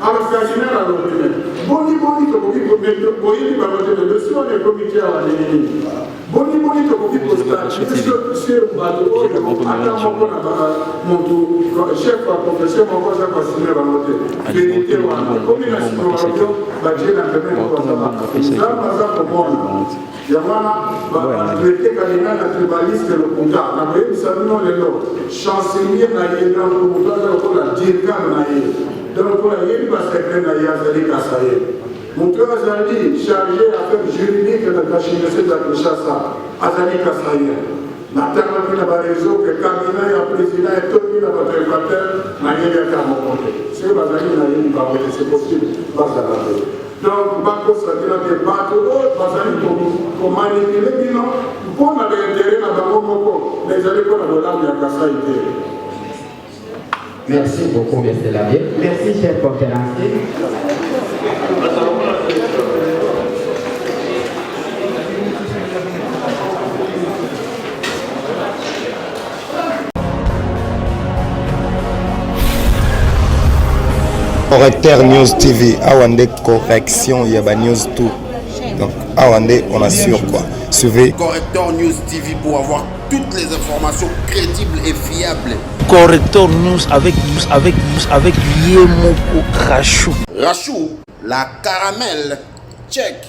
abakardinal alobime boni tokoki boyebi bango te lesion de comité ya banini boni tokoki sur bato oyo ata moko na motu chef ya professeur moko aza koasime bango te vérité wana komi na sinoradio batie na pemene nzambe aza komona yamana batraité kardinal na tribaliste lokuta na koyebisa bino lelo chancelier na ye na lokuta aza lokola dirigant na ye donc lokola yebi basekre na ye azali kassaye moto azali chargé affaire juridique na kachimese ya Kinshasa azali kassaye natangaki na bareseau ke cabinet ya président etoki na batrefacteur na yebi ata moko te soki bazali na yebi bango te c'est possible bazala te. Donc, bakosakela te bato oyo bazali komanipule bino mpo na baintere na bango moko na ezali mpo na bolamu ya Kasai te. Merci beaucoup, M. Lavier. Merci, cher conférencier. Correcteur News TV, Awande correction, il y a news tout. Donc, Awande, on assure quoi. Suivez Correcteur News TV pour avoir toutes les informations crédibles et fiables. Correcteur News avec Yemoko Rachou. Rachou, la caramel, check.